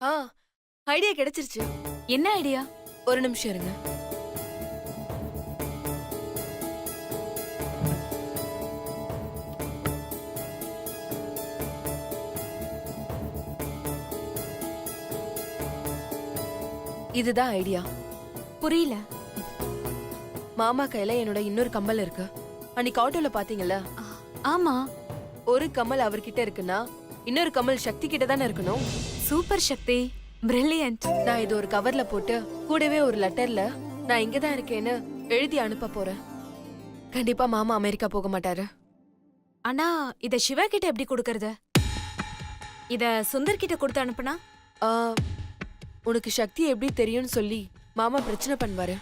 ஆ idea கிடைச்சிருச்சு. என்ன idea? ஒரு நிமிஷம் இருங்க. இதுதான் ஐடியா. புரியல. மாமா கையில என்னோட இன்னொரு கம்மல் இருக்கு. அன்னைக்கு ஆட்டோல பாத்தீங்கல்ல, ஆமா. ஒரு கம்மல் அவர்கிட்ட இருக்குன்னா இன்னொரு கம்மல் சக்தி கிட்ட தானே இருக்கணும். சூப்பர் சக்தி, பிரில்லியன்ட். நான் இது ஒரு கவர்ல போட்டு கூடவே ஒரு லெட்டர்ல நான் இங்கதான் இருக்கேன்னு எழுதி அனுப்ப போறேன். கண்டிப்பா மாமா அமெரிக்கா போக மாட்டாரு. ஆனா இத சிவா கிட்ட எப்படி கொடுக்கறது? இத சுந்தர் கிட்ட கொடுத்து அனுப்புனா? ஆ, உனக்கு சக்தி எப்படி தெரியும்னு சொல்லி மாமா பிரச்சனை பண்ணுவாரு.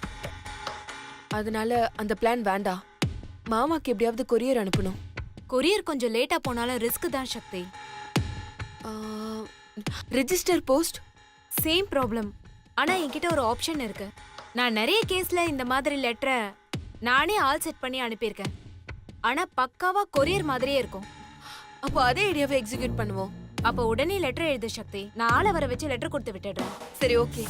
அதனால அந்த பிளான் வேண்டாம். மாமாக்கு எப்படியாவது கொரியர் அனுப்பணும். கொரியர் கொஞ்சம் லேட்டா போனாலும் ரிஸ்க் தான் Sakthi. Register post same problem. ஆனா என்கிட்ட ஒரு ஆப்ஷன் இருக்கு. நான் நிறைய கேஸ்ல இந்த மாதிரி லெட்டரை நானே ஆல் செட் பண்ணி அனுப்பியிருக்கேன். ஆனா பக்காவா கொரியர் மாதிரியே இருக்கும். அப்போ அதே ஐடியாவை எக்ஸிக்யூட் பண்ணுவோம். அப்ப உடனே லெட்டர் எழுது சக்தி. நான் ஆளை வர வச்சு லெட்டர் கொடுத்து விட்டுடுறேன். சரி, ஓகே.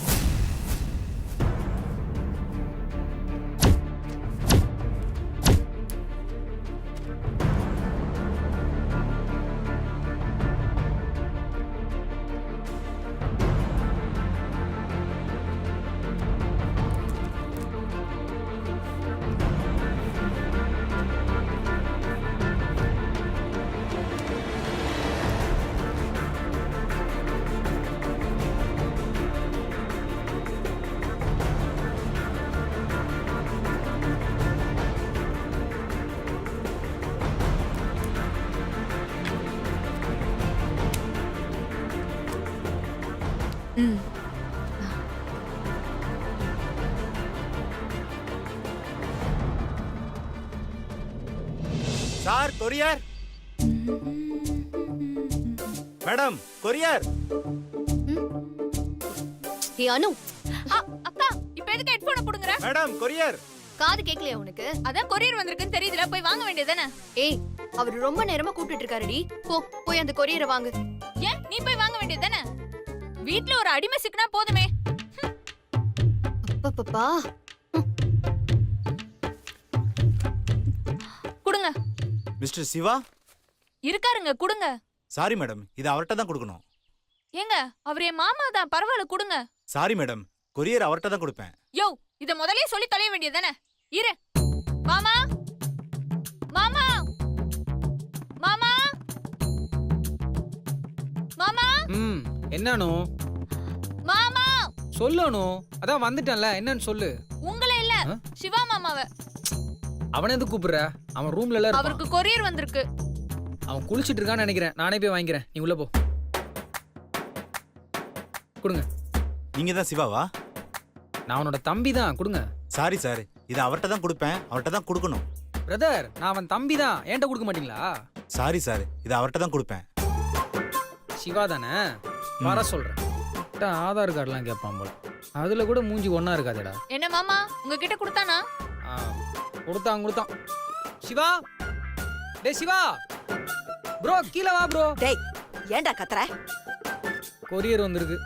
ம். Sir, courier. Madam, courier. ஏய் அனு, அக்கா இப்போ எதுக்கு ஹெட்போனை புடுங்கற? Madam, courier. காது கேக்கலையா உனக்கு? அதான் கொரியர் வந்திருக்குன்னு தெரியுதுல, போய் வாங்க வேண்டியதானே? ஏய், அவர் ரொம்ப நேரமா கூப்பிட்டு இருக்காருடி. போய் அந்த கொரியரை வாங்கு. ஏன் நீ போய் வாங்க வேண்டியதானே? வீட்ல ஒரு அடிமை சிக்கனா போதுமே. அப்பப்பா. குடுங்க. மிஸ்டர் சிவா. இருக்காருங்க, குடுங்க. சாரி மேடம், இது அவர்ட்ட தான் கொடுக்கணும். ஏங்க, அவர் என் மாமா தான், பரவாயில்ல குடுங்க. சாரி மேடம், கொரியர் அவர்ட்ட தான் கொடுப்பேன். யோ, இத முதல்லயே சொல்லி தொலைய வேண்டியதானே? இரு. மாமா, மாமா, மாமா, மாமா, என்னன்னு மாமா. சொல்லணும். அதான் வந்துட்டேன்ல, என்னன்னு சொல்லு. உங்கள இல்ல, சிவா மாமாவ. அவனை எதுக்கு கூப்பிடுற? அவன் ரூம்ல எல்லாம் அவருக்கு கொரியர் வந்திருக்கு. அவன் குளிச்சிட்டு இருக்கான்னு நினைக்கிறேன். நானே போய் வாங்கிக்கிறேன். நீ உள்ள போ. கொடுங்க. நீங்க தான் சிவாவா? நான் அவனோட தம்பி தான். கொடுங்க. சாரி சார், இது அவர்ட்ட தான் கொடுப்பேன். அவர்ட்ட தான் கொடுக்கணும். பிரதர், நான் அவன் தம்பி தான். என்கிட்ட கொடுக்க மாட்டீங்களா? சாரி சார், இது அவர்ட்ட தான் கொடுப்பேன். சிவா தானே? வர சொல்றேன். ஆதார் கார்டுலாம் கேட்பான் போல. அதுல கூட மூஞ்சி ஒன்னா இருக்காதேடா. என்ன மாமா, உங்ககிட்ட கொடுத்தானா? கொடுத்தான். சிவா, டேய் சிவா ப்ரோ, கீழே வா ப்ரோ. டேய், ஏன்டா கத்துற? கொரியர் வந்திருக்கு.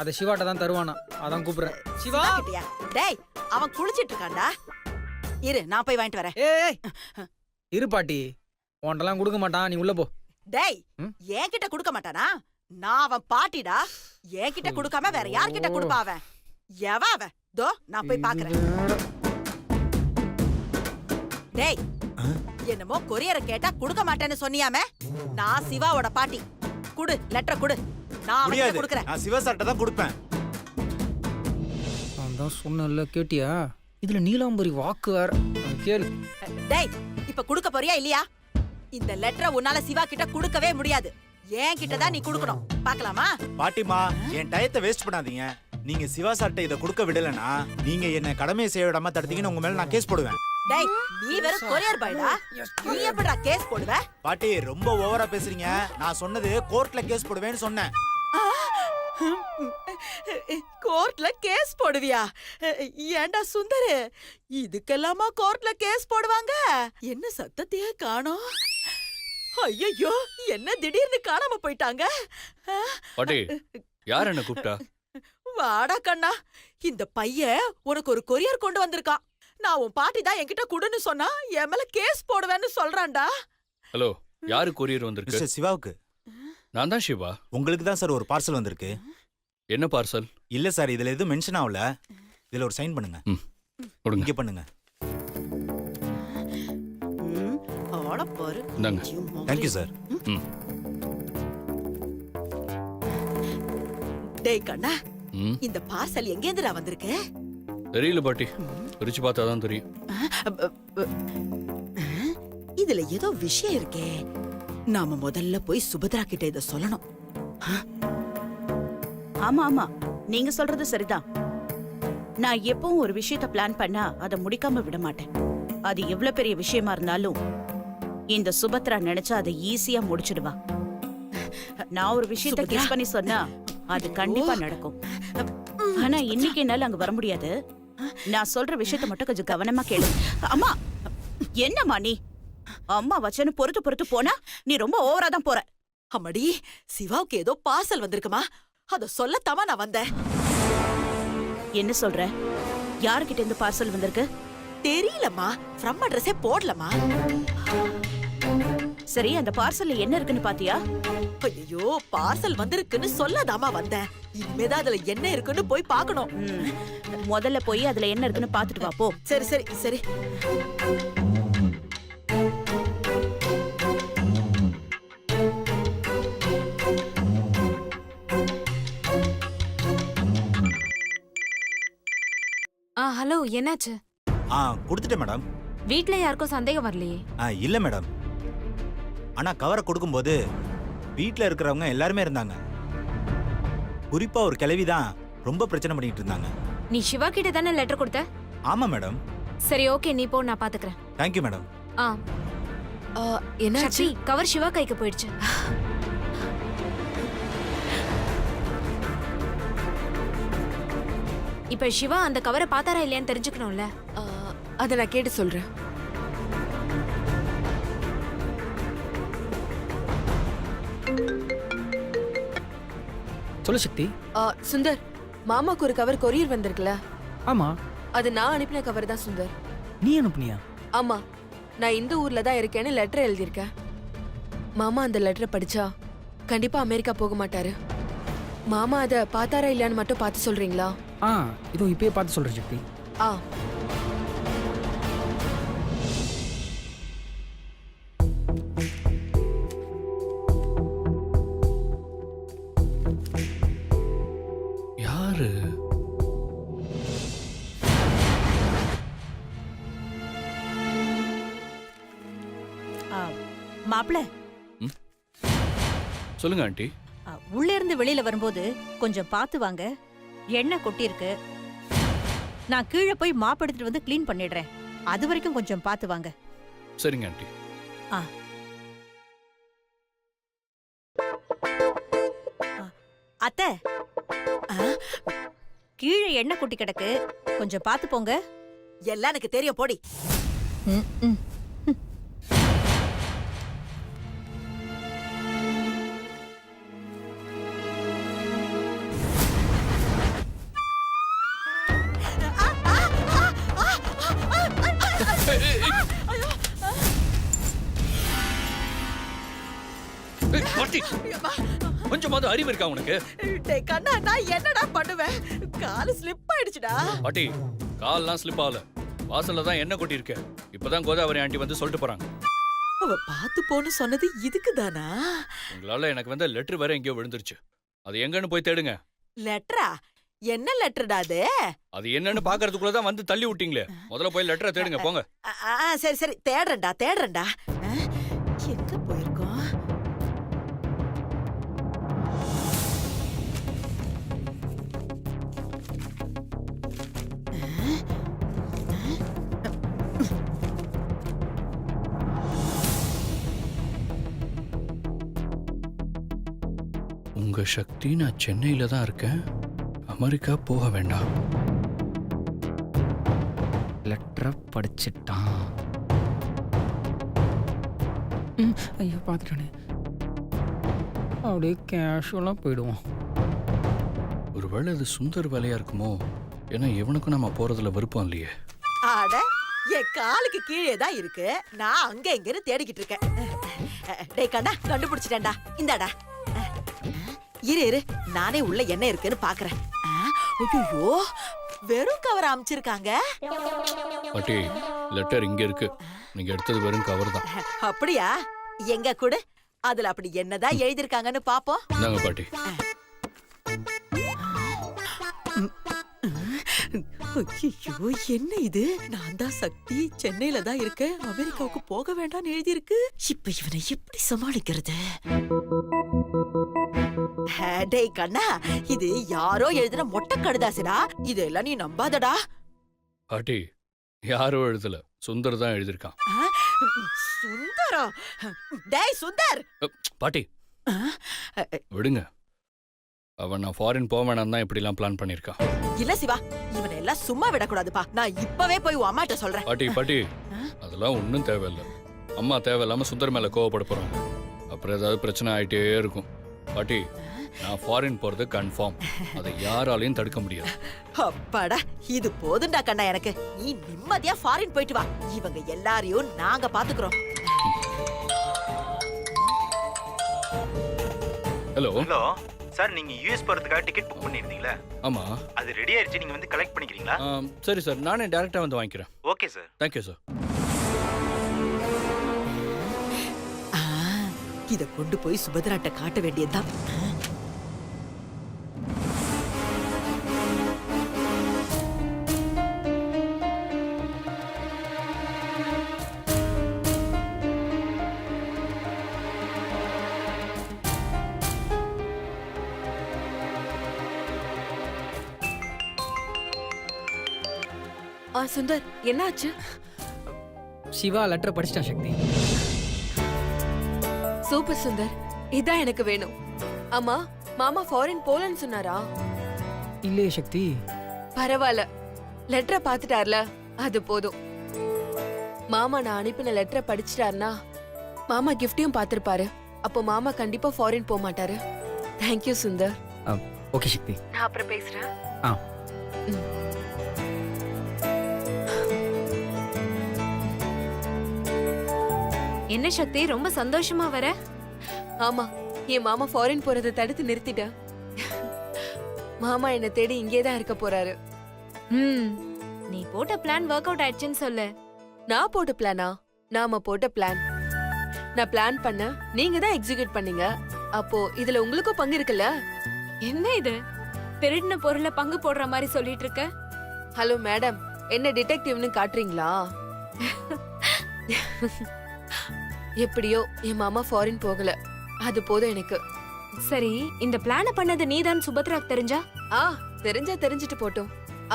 அத சிவாட்ட தான் தருவானா, அதான் கூப்பிடுறேன். சிவா கிட்டியா? டேய், அவன் குளிச்சிட்டு இருக்கான்டா. இரு, நான் போய் வாங்கிட்டு வரேன். ஏய் இரு பாட்டி, உன்ட்டெல்லாம் கொடுக்க மாட்டான். நீ உள்ள போ. டேய், என்கிட்ட கொடுக்க மாட்டானா? நான் அவன் பாட்டிடா. என்கிட்ட கொடுக்காம வேற யார்கிட்ட கொடுப்பா அவன்? எவ அவன்? தோ, நான் போய் பாக்குறேன். டேய், என்னமோ கொரியரை கேட்டா கொடுக்க மாட்டேன்னு சொன்னியாமே? நான் சிவாவோட பாட்டி. குடு, லெட்டர் குடு. நான் அவன்கிட்ட கொடுக்கறேன். நான் சிவா சார்ட்ட தான் கொடுப்பேன். நான் தான் சொன்னேன்ல, கேட்டியா? இதுல நீலாம்பரி வாக்கு வேற. கேளு. டேய், இப்ப கொடுக்க போறியா இல்லையா? இந்த லெட்டரை உன்னால சிவா கிட்ட கொடுக்கவே முடியாது. என் கிட்ட தான் நீ கொடுக்கணும். பார்க்கலாமா? பாட்டிமா, என் டயத்தை வேஸ்ட் பண்ணாதீங்க. நீங்க சிவா சார்ட்ட இதை கொடுக்க விடலனா நீங்க என்ன கடமையை செய்ய விடாம தடுத்தீங்கன்னு உங்க மேல நான் கேஸ் போடுவேன். டேய், நீ வேற கொரியர் பாய்டா. நீ எப்படிடா கேஸ் போடுவ? பாட்டி, ரொம்ப ஓவரா பேசுறீங்க. நான் சொன்னது கோர்ட்ல கேஸ் போடுவேன்னு சொன்னேன். கோர்ட்ல கேஸ் போடுவியா? ஏண்டா சுந்தரு, இதுக்கெல்லாமா கோர்ட்ல கேஸ் போடுவாங்க? என்ன சத்தத்தையே காணோம்? ஐயோ, என்ன திடீர்னு காணாம போயிட்டாங்க? பாட்டி, யார் என்ன கூப்பிட்டா? வாடா கண்ணா, இந்த பையன் உனக்கு ஒரு கொரியர் கொண்டு வந்திருக்கான். நான் உன் பாட்டி தான் என்கிட்ட குடுன்னு சொன்னா என் மேல கேஸ் போடுவேன்னு சொல்றான்டா. ஹலோ, யாரு கொரியர் வந்திருக்கு? மிஸ்டர் சிவாவுக்கு. நான் தான் சிவா. உங்களுக்கு தான் சார் ஒரு பார்சல் வந்திருக்கு. என்ன பார்சல்? இல்ல சார், இதுல எதுவும் மென்ஷன் ஆகல. இதுல ஒரு சைன் பண்ணுங்க. கொடுங்க. இங்க பண்ணுங்க. அவள பாரு. இந்தாங்க. Thank you sir. டேய் கண்ணா, ம், இந்த பார்சல் எங்கேந்துடா வந்திருக்கு? தெரியல பாட்டி, பிரிச்சு பார்த்தா தான் தெரியும். இதுல ஏதோ விஷயம் இருக்கே. நாம முதல்ல போய் சுபத்ரா கிட்ட இத சொல்லணும். ஆமா ஆமா, நீங்க சொல்றது சரிதான். நான் எப்பவும் ஒரு விஷயத்த பிளான் பண்ணா அதை முடிக்காம விட மாட்டேன். அது எவ்வளவு பெரிய விஷயமா இருந்தாலும் இந்த சுபத்ரா நினைச்சா அதை ஈஸியா முடிச்சிடுவா. நான் ஒரு விஷயத்த சுபத்ரா. கெஸ் பண்ணி சொன்னா அது கண்டிப்பா நடக்கும். ஆனா இன்னைக்கு என்னால அங்க வர முடியாது. நான் சொல்ற விஷயத்த மட்டும் கொஞ்சம் கவனமா கேளு. அம்மா, என்னம்மா நீ? அம்மா வச்சனு பொறுத்து போனா நீ ரொம்ப ஓவரா தான் போற. அம்மாடி, சிவாவுக்கு ஏதோ பார்சல் வந்திருக்குமா? அத சொல்லத்தாமா நான் வந்தேன். என்ன சொல்ற? யாருகிட்ட இருந்து பார்சல் வந்திருக்கு? தெரியலம்மா, ஃப்ரம் அட்ரஸே போடலமா. சரி, அந்த பார்சல்ல என்ன இருக்குன்னு பாத்தியா? ஐயோ, பார்சல் வந்திருக்குன்னு சொல்லதாமா வந்தேன். இனிமேதான் அதுல என்ன இருக்குன்னு போய் பார்க்கணும். முதல்ல போய் அதுல என்ன இருக்குன்னு பாத்துட்டு வா போ. சரி சரி சரி. ஹலோ, என்னாச்சு? கொடுத்துட்டேன் மேடம். வீட்ல யாருக்கும் சந்தேகம் வரலையே? இல்ல மேடம். ஆனா கவரை கொடுக்கும்போது வீட்ல இருக்கிறவங்க எல்லாருமே இருந்தாங்க. குறிப்பா ஒரு கிழவி தான் ரொம்ப பிரச்சனை பண்ணிட்டு இருந்தாங்க. நீ சிவா கிட்ட தானே லெட்டர் கொடுத்த? ஆமா மேடம். சரி, ஓகே, நீ போ, நான் பாத்துக்கிறேன். Thank you madam. என்னாச்சு? சக்தி, கவர் சிவா கைக்கு போயிடுச்சு. இப்ப சிவா அந்த கவரை பார்த்தாரா இல்லையான்னு தெரிஞ்சுக்கணும்ல. அதை நான் கேட்டு சொல்றேன். சொல்லு சக்தி. சுந்தர், மாமாக்கு ஒரு கவர் கொரியர் வந்திருக்குல்ல? ஆமா, அது நான் அனுப்பின கவர் தான் சுந்தர். நீ அனுப்புனியா? ஆமா, நான் இந்த ஊர்ல தான் இருக்கேன்னு லெட்டர் எழுதியிருக்கேன். மாமா அந்த லெட்டரை படிச்சா கண்டிப்பா அமெரிக்கா போக மாட்டாரு. மாமா அதை பார்த்தாரா இல்லையான்னு மட்டும் பார்த்து சொல்றீங்களா? இதோ இப்பயே பார்த்து சொல்றேன் சக்தி. ஆ யாரு? மாப்பிள, சொல்லுங்க ஆண்டி. உள்ள இருந்து வெளியில வரும்போது கொஞ்சம் பார்த்து வாங்க. எண்ணெய் கொட்டிருக்கு. நான் கீழே போய் மாப் எடுத்துட்டு வந்து க்ளீன் பண்ணிடுறேன். அது வரைக்கும் கொஞ்சம் பார்த்து வாங்க. சரிங்க ஆண்டி. அத்தை, கீழே எண்ணெய் கொட்டி கிடக்கு, கொஞ்சம் பார்த்து போங்க. எல்லாம் எனக்கு தெரியும், போடி. ம், ம். பாட்டி, கொஞ்சமாவது அறிவு இருக்கா உனக்கு? டேய் கண்ணா, நான் என்னடா பண்ணுவேன்? கால் ஸ்லிப் ஆயிடுச்சுடா. பாட்டி, கால்லாம் ஸ்லிப் ஆகல. வாசல்ல தான் என்ன கொட்டி இருக்க. இப்பதான் கோதாவரி ஆண்டி வந்து சொல்லிட்டு போறாங்க. அவ பார்த்து போன்னு சொன்னது இதுக்கு தானா? உங்களால எனக்கு வந்து லெட்டர் வேற எங்கேயோ விழுந்துருச்சு. அது எங்கன்னு போய் தேடுங்க. லெட்டரா? என்ன லெட்டர்டா அது? அது என்னன்னு பாக்குறதுக்குள்ள தான் வந்து தள்ளி விட்டீங்களே. முதல்ல போய் லெட்டரை தேடுங்க, போங்க. சரி சரி, தேடுறேன்டா. எங்க போயிருக்கோம்? உங்க சக்தி, நான் சென்னையில தான் இருக்கேன். அமெரிக்கா போக வேண்டாம். லெட்டரை படிச்சிட்டான். ஐயோ, பார்த்துட்டானே. அப்படியே கேஷுவலாக போயிடுவோம். ஒருவேளை இது சுந்தர் வேலையா இருக்குமோ? ஏன்னா இவனுக்கும் நம்ம போறதுல விருப்பம் இல்லையே. ஆட என் காலுக்கு கீழே தான் இருக்கு. நான் அங்க இங்கன்னு தேடிக்கிட்டு இருக்கேன். டேய் கண்ணா, கண்டுபிடிச்சிட்டேன்டா. இந்தாடா. இரு நானே உள்ள என்ன இருக்குன்னு பாக்குறேன். ஐயோ, வெறும் கவர் அமைச்சிருக்காங்க. பாட்டி, லெட்டர் இங்க இருக்கு. நீங்க எடுத்தது வெறும் கவர் தான். அப்படியா? எங்க கூட அதுல அப்படி என்னதான் எழுதிருக்காங்கன்னு பாப்போம். இந்தாங்க பாட்டி. ஐயோ, என்ன இது? நான் தான் சக்தி, சென்னையில தான் இருக்கேன், அமெரிக்காவுக்கு போக வேண்டாம்னு எழுதி இருக்கு. இப்ப இவனை எப்படி சமாளிக்கிறது? டேய் கண்ணா, இது யாரோ எழுதின மொட்டை கடுதாசுடா. இதெல்லாம் நீ நம்பாதடா. பாட்டி, யாரோ எழுதல, சுந்தர் தான் எழுதிருக்கான். சுந்தரா? டேய் சுந்தர்! பாட்டி விடுங்க. அவன் நான் ஃபாரின் போக வேணாம் தான் இப்படிலாம் பிளான் பண்ணிருக்கான். இல்ல சிவா, இவனை எல்லாம் சும்மா விடக்கூடாதுப்பா. நான் இப்பவே போய் உன் அம்மாட்ட சொல்றேன். பாட்டி அதெல்லாம் ஒன்றும் தேவையில்லை. அம்மா தேவையில்லாம சுந்தர் மேல கோவப்பட போறாங்க. அப்புறம் ஏதாவது பிரச்சனை ஆயிட்டே இருக்கும். பாட்டி, நான் ஃபாரின் போறது கன்ஃபார்ம். அதை யாராலையும் தடுக்க முடியாது. அப்பாடா, இது போதும்டா கண்ணா எனக்கு. நீ நிம்மதியா ஃபாரின் போயிட்டு வா. இவங்க எல்லாரையும் நாங்க பாத்துக்கிறோம். ஹலோ சார், நீங்க யூஎஸ் போறதுக்காக டிக்கெட் புக் பண்ணிருந்தீங்களா? ஆமா, அது ரெடி ஆயிருச்சு. நீங்க வந்து கலெக்ட் பண்ணிக்கிறீங்களா? சரி சார், நானே டைரக்டா வந்து வாங்கிக்கிறேன். Okay sir. Thank you sir. இத கொண்டு போய் சுபத்ராட்ட காட்ட வேண்டியதுதான். சுந்தர், என்னாச்சு? சிவா லெட்டர் படிச்சிட்டான் சக்தி. சூப்பர் சுந்தர், இதான் எனக்கு வேணும். ஆமா, மாமா ஃபாரின் போலன்னு சொன்னாரா? இல்லையே சக்தி. பரவாயில்ல, லெட்டரை பாத்துட்டார்ல, அது போதும். மாமா நான் அனுப்பின லெட்டரை படிச்சிட்டாருனா மாமா கிஃப்டையும் பாத்திருப்பாரு. அப்போ மாமா கண்டிப்பா ஃபாரின் போக மாட்டாரு. தேங்க்யூ சுந்தர். ஓகே சக்தி, நான் அப்புறம் பேசுறேன். என்ன சக்தி, ரொம்ப சந்தோஷமா வர? ஆமா, என் மாமா ஃபாரின் போறதை தடுத்து நிறுத்திட்டேன். மாமா என்ன தேடி இங்கேதான் இருக்க போறாரு. நீ போட்ட பிளான் ஒர்க் அவுட் ஆயிடுச்சுன்னு சொல்லு. நான் போட்ட பிளானா? நாம போட்ட பிளான். நான் பிளான் பண்ண, நீங்க தான் எக்ஸிக்யூட் பண்ணீங்க. அப்போ இதுல உங்களுக்கும் பங்கு இருக்குல்ல? என்ன இது, திருடின பொருளை பங்கு போடுற மாதிரி சொல்லிட்டு இருக்க? ஹலோ மேடம், என்ன டிடெக்டிவ்னு காட்டுறீங்களா? எப்படியோ என் மாமா ஃபாரின் போகல, அது போதும் எனக்கு. சரி, இந்த பிளான பண்ணது நீதான் சுபத்ராக்கு தெரிஞ்சா? தெரிஞ்சா தெரிஞ்சிட்டு போட்டோம்.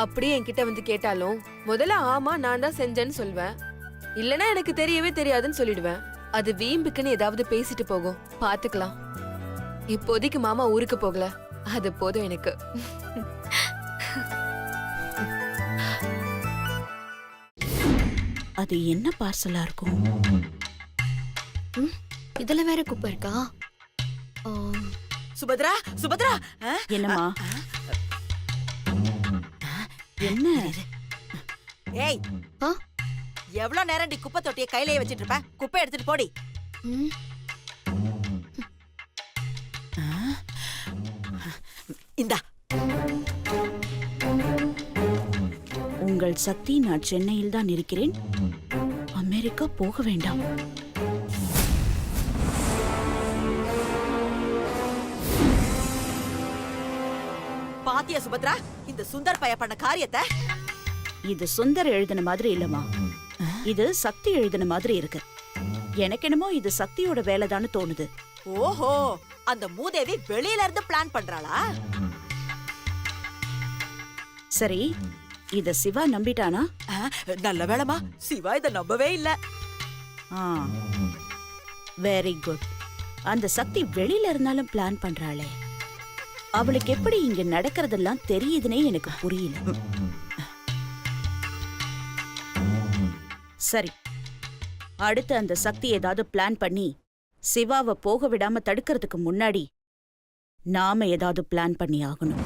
அப்படியே என்கிட்ட வந்து கேட்டாலும் முதல்ல ஆமா நான் தான் செஞ்சேன்னு சொல்வேன். இல்லனா எனக்கு தெரியவே தெரியாதுன்னு சொல்லிடுவேன். அது வீம்புக்குன்னு ஏதாவது பேசிட்டு போகும், பாத்துக்கலாம். இப்போதைக்கு மாமா ஊருக்கு போகல, அது போதும் எனக்கு. அது என்ன பார்சலா இருக்கும்? இதுல வேற குப்பை இருக்கா? சுபத்ரா, சுபத்ரா! என்னம்மா? என்ன? ஏய், எவ்வளவு நேரம் நீ குப்பை தொட்டியை கையிலேயே வச்சிட்டு இருப்ப? குப்பை எடுத்துட்டு போடி. இந்தா. உங்கள் சக்தி, நான் சென்னையில் தான் இருக்கிறேன், அமெரிக்கா போக வேண்டாம். பாத்தியா சுபத்ரா, இந்த சுந்தர் பைய பண்ண காரியத்தை? இது சுந்தர் எழுதின மாதிரி இல்லம்மா, இது சக்தி எழுதின மாதிரி இருக்கு. எனக்கு என்னமோ இது சக்தியோட வேலைதான்னு தோணுது. ஓஹோ, அந்த மூதேவி வெளியில இருந்து பிளான் பண்றாளா? சரி, இத சிவா நம்பிட்டானா? நல்ல வேளைமா, சிவா இத நம்பவே இல்ல. Very good. அந்த சக்தி வெளியில இருந்தாலும் பிளான் பண்றாளே, அவளுக்கு எப்படி இங்க நடக்கிறதெல்லாம் தெரியுதுன்னே எனக்கு புரியல. சரி, அடுத்து அந்த சக்தி ஏதாவது பிளான் பண்ணி சிவாவை போக விடாம தடுக்கிறதுக்கு முன்னாடி நாம ஏதாவது பிளான் பண்ணி ஆகணும்.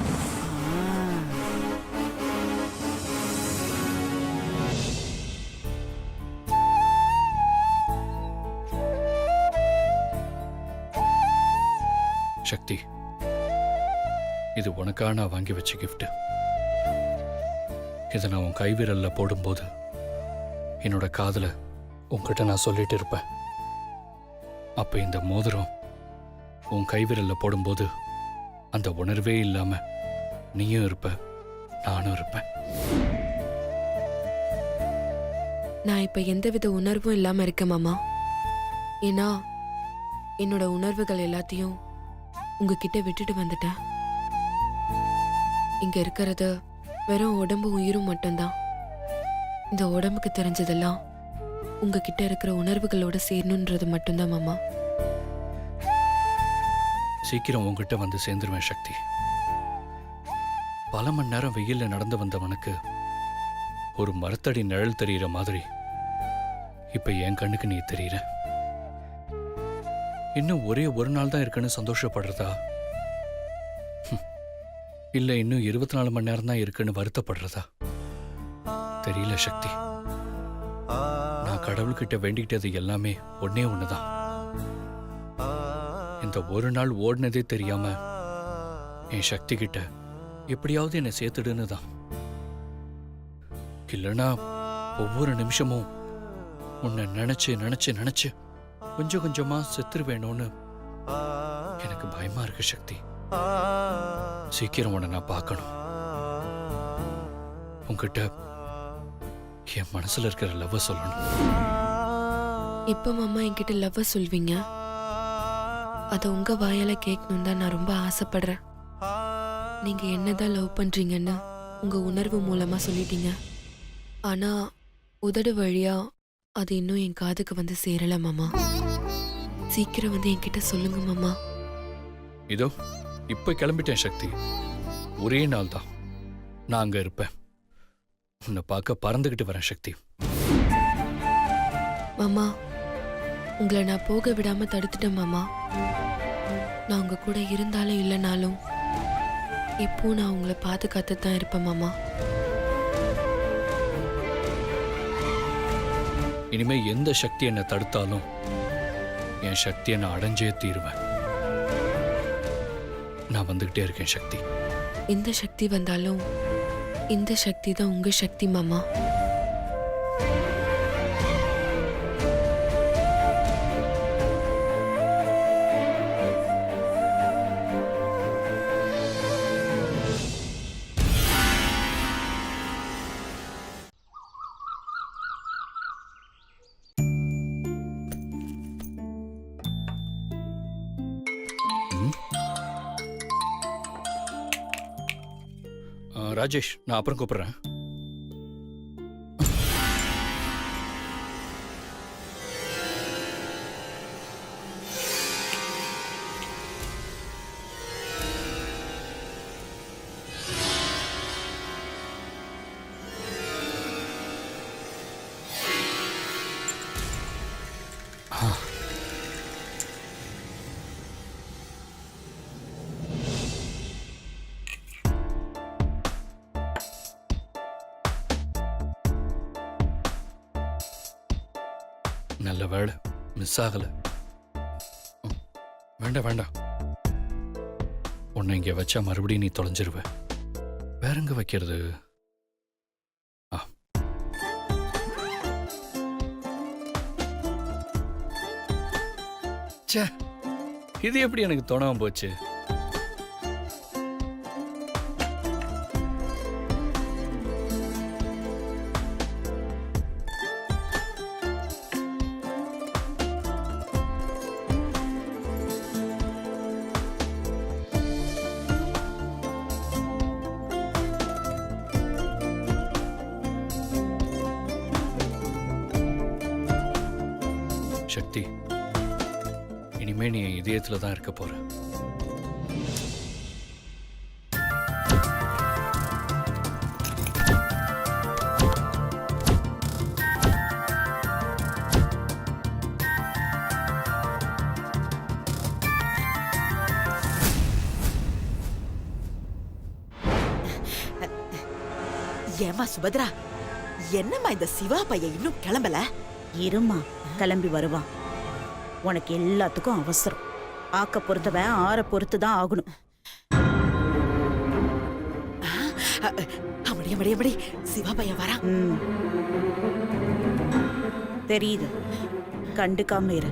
சக்தி, இது உனக்காக நான் வாங்கி வச்ச gift. இதை நான் உன் கைவிரல்ல போடும்போது என்னோட காதுல உன்கிட்ட நான் சொல்லிட்டு இருப்பேன். அப்ப இந்த மோதிரம் உன் கைவிரல்ல போடும்போது அந்த உணர்வே இல்லாம நீயும் இருப்ப, நானும் இருப்பேன். நான் இப்ப எந்தவித உணர்வும் இல்லாம இருக்கேன் மாமா. ஏன்னா என்னோட உணர்வுகள் எல்லாத்தையும் உங்ககிட்ட விட்டுட்டு வந்துட்டேன். இங்க இருக்கிறது வெறும் உடம்பு உயிரும் மட்டும்தான். இந்த உடம்புக்கு தெரிஞ்சதெல்லாம் உங்ககிட்ட இருக்கிற உணர்வுகளோட சேரணுன்றது மட்டும்தான் மாமா. சீக்கிரம் உன்கிட்ட வந்து சேர்ந்துருவேன் சக்தி. பல மணி நேரம் வெயில்ல நடந்து வந்தவனுக்கு ஒரு மரத்தடி நிழல் தெரியுற மாதிரி இப்ப என் கண்ணுக்கு நீ தெரியுற. இன்னும் ஒரே ஒரு நாள் தான் இருக்குன்னு சந்தோஷப்படுறதா, இல்ல இன்னும் 24 மணி நேரம் தான் இருக்குன்னு வருத்தப்படுறதா தெரியல சக்தி. நான் கடவுள்கிட்ட வேண்டிக்கிட்டது எல்லாமே ஒன்னே ஒண்ணுதான். இந்த ஒரு நாள் ஓடினதே தெரியாம என் சக்தி கிட்ட எப்படியாவது என்னை சேர்த்துடுன்னு தான். இல்லைன்னா ஒவ்வொரு நிமிஷமும் உன்னை நினைச்சு நினைச்சு நினைச்சு கொஞ்சம் கொஞ்சமா செத்துரு வேணும்னு எனக்கு பயமா இருக்கு சக்தி. சீக்கிரம் உன்னை நான் பார்க்கணும். உன்கிட்ட என் மனசுல இருக்கிற லவ் சொல்லணும். இப்ப மாமா என்கிட்ட லவ் சொல்வீங்க? அத உங்க வாயால கேட்கணும் தான் நான் ரொம்ப ஆசைப்படுறேன். நீங்க என்னதான் லவ் பண்றீங்கன்னு உங்க உணர்வு மூலமா சொல்லிட்டீங்க. ஆனா உதடு வழியா அது இன்னும் என் காதுக்கு வந்து சேரல மாமா. சீக்கிரம் வந்து என்கிட்ட சொல்லுங்க மாமா. இதோ இப்ப கிளம்பிட்டேன் சக்தி. ஒரே நாள் தான் நான் அங்க இருப்பேன். உன்னை பார்க்க பறந்துகிட்டு வரேன் சக்தி. மாமா, உங்களை நான் போக விடாம தடுத்துட்டேன் மாமா. நான் உங்க கூட இருந்தாலும் இல்லைனாலும் இப்போ நான் உங்களை பாதுகாத்து தான் இருப்பேன் மாமா. இனிமே எந்த சக்தி என்னை தடுத்தாலும் என் சக்தியை நான் அடைஞ்சே தீருவேன். நான் வந்துகிட்டே இருக்கேன் சக்தி. எந்த சக்தி வந்தாலும் இந்த சக்தி தான் உங்க சக்தி மாமா. ராஜேஷ், நான் அப்புறம் கூப்பிடுறேன். நல்ல வேலை, மிஸ் ஆகல. வேண்டாம் வேண்டாம், உன்னை இங்க வச்சா மறுபடியும் நீ தொலைஞ்சிருவ. வேற எங்க வைக்கிறது? ச்சே, இது எப்படி எனக்கு தோணாம போச்சு? சக்தி, இனிமே நீ என் இதயத்துல தான் இருக்க போற. ஏமா சுபத்ரா, என்னம்மா இந்த சிவா பையன் இன்னும் கிளம்பல? இருமா, கிளம்பி வருவான். உனக்கு எல்லாத்துக்கும் அவசரம். ஆக்க பொறுத்தவன் ஆற பொறுத்து தான் ஆகணும். அமடி சிவா பையன் வரா. தெரியுது, கண்டுக்காம இரு.